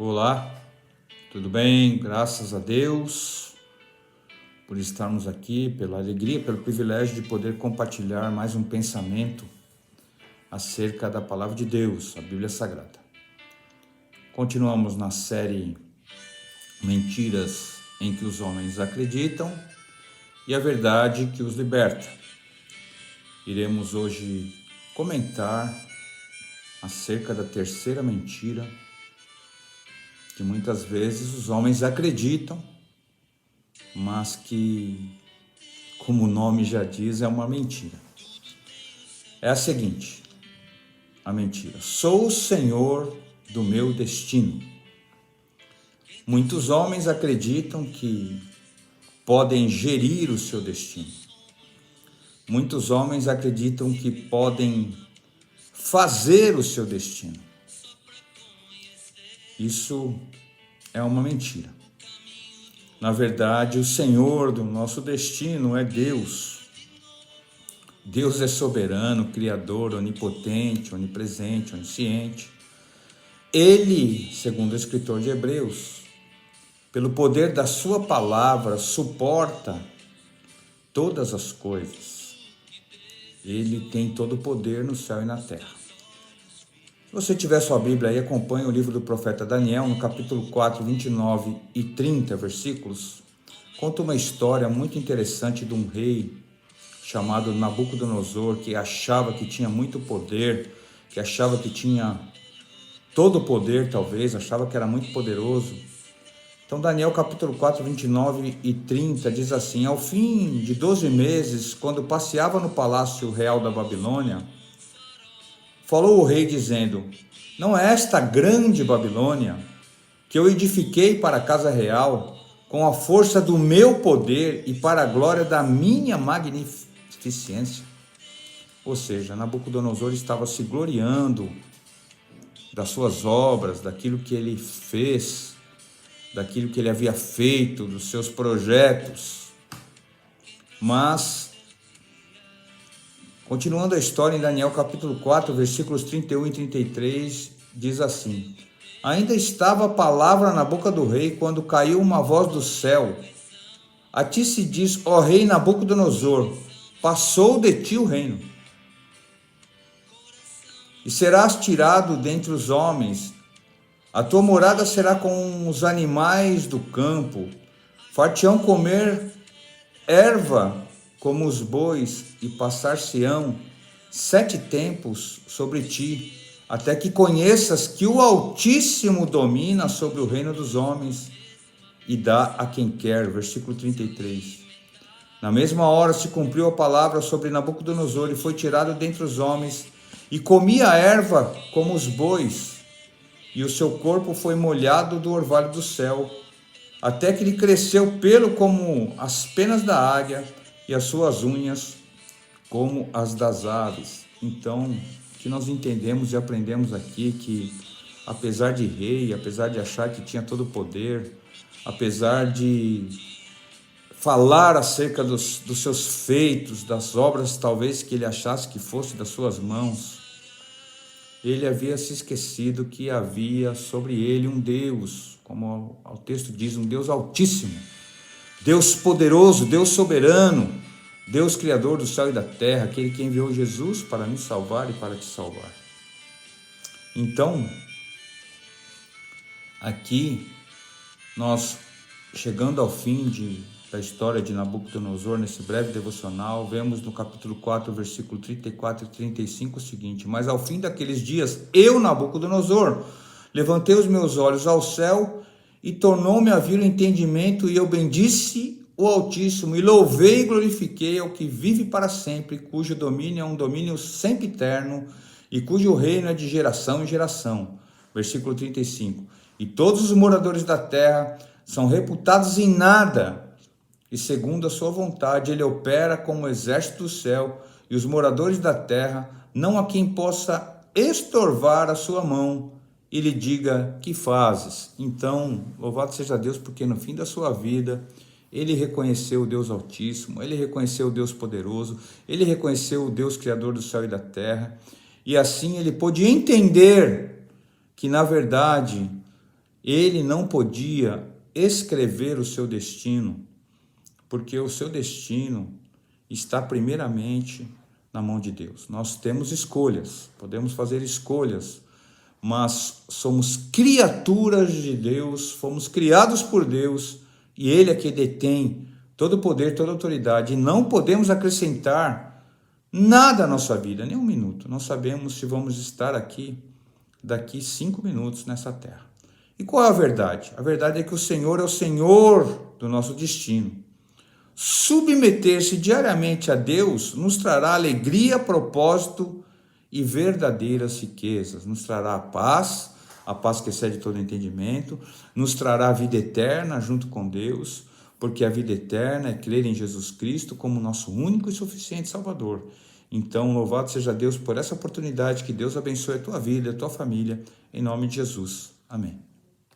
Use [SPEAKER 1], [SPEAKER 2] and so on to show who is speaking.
[SPEAKER 1] Olá, tudo bem? Graças a Deus por estarmos aqui, pela alegria, pelo privilégio de poder compartilhar mais um pensamento acerca da Palavra de Deus, a Bíblia Sagrada. Continuamos na série Mentiras em que os homens acreditam e a verdade que os liberta. Iremos hoje comentar acerca da terceira mentira, que muitas vezes os homens acreditam, mas que, como o nome já diz, é uma mentira. É a seguinte, a mentira: sou o senhor do meu destino. Muitos homens acreditam que podem gerir o seu destino. Muitos homens acreditam que podem fazer o seu destino. Isso é uma mentira. Na verdade, o Senhor do nosso destino é Deus. Deus é soberano, criador, onipotente, onipresente, onisciente. Ele, segundo o escritor de Hebreus, pelo poder da sua palavra, suporta todas as coisas. Ele tem todo o poder no céu e na terra. Se você tiver sua Bíblia aí, acompanhe o livro do profeta Daniel, no capítulo 4, 29 e 30 versículos. Conta uma história muito interessante de um rei chamado Nabucodonosor, que achava que tinha muito poder, que achava que tinha todo o poder, talvez, achava que era muito poderoso. Então, Daniel capítulo 4, 29 e 30 diz assim: ao fim de 12 meses, quando passeava no palácio real da Babilônia, falou o rei dizendo: não é esta grande Babilônia que eu edifiquei para a casa real com a força do meu poder e para a glória da minha magnificência? Ou seja, Nabucodonosor estava se gloriando das suas obras, daquilo que ele fez, daquilo que ele havia feito, dos seus projetos. Mas, continuando a história, em Daniel capítulo 4, versículos 31 e 33, diz assim: ainda estava a palavra na boca do rei, quando caiu uma voz do céu: a ti se diz, ó rei Nabucodonosor, passou de ti o reino, e serás tirado dentre os homens, a tua morada será com os animais do campo, far-te-ão comer erva como os bois, e passar-se-ão 7 tempos sobre ti, até que conheças que o Altíssimo domina sobre o reino dos homens e dá a quem quer. Versículo 33. Na mesma hora se cumpriu a palavra sobre Nabucodonosor, e foi tirado dentre os homens, e comia a erva como os bois, e o seu corpo foi molhado do orvalho do céu, até que lhe cresceu pelo como as penas da águia, e as suas unhas como as das aves. Então, o que nós entendemos e aprendemos aqui, que apesar de rei, apesar de achar que tinha todo o poder, apesar de falar acerca dos seus feitos, das obras talvez que ele achasse que fosse das suas mãos, ele havia se esquecido que havia sobre ele um Deus, como o texto diz, um Deus altíssimo, Deus poderoso, Deus soberano, Deus criador do céu e da terra, aquele que enviou Jesus para nos salvar e para te salvar. Então, aqui, nós chegando ao fim da história de Nabucodonosor, nesse breve devocional, vemos no capítulo 4, versículo 34 e 35 o seguinte: mas ao fim daqueles dias, eu, Nabucodonosor, levantei os meus olhos ao céu, e tornou-me a vir o entendimento, e eu bendisse o Altíssimo, e louvei e glorifiquei ao que vive para sempre, cujo domínio é um domínio sempre eterno, e cujo reino é de geração em geração. Versículo 35. E todos os moradores da terra são reputados em nada, e segundo a sua vontade ele opera como o exército do céu, e os moradores da terra não há quem possa estorvar a sua mão e lhe diga: que fazes? Então, louvado seja Deus, porque no fim da sua vida ele reconheceu o Deus Altíssimo, ele reconheceu o Deus poderoso, ele reconheceu o Deus Criador do céu e da terra, e assim ele pôde entender que, na verdade, Ele não podia escrever o seu destino, porque o seu destino está primeiramente na mão de Deus. Nós temos escolhas, podemos fazer escolhas, mas somos criaturas de Deus, fomos criados por Deus, e Ele é que detém todo o poder, toda a autoridade, e não podemos acrescentar nada à nossa vida, nem um minuto. Não sabemos se vamos estar aqui daqui 5 minutos nessa terra. E qual é a verdade? A verdade é que o Senhor é o Senhor do nosso destino. Submeter-se diariamente a Deus nos trará alegria, propósito e verdadeiras riquezas. Nos trará a paz que excede todo entendimento, nos trará a vida eterna junto com Deus, porque a vida eterna é crer em Jesus Cristo como nosso único e suficiente Salvador. Então, louvado seja Deus por essa oportunidade, que Deus abençoe a tua vida, a tua família, em nome de Jesus. Amém.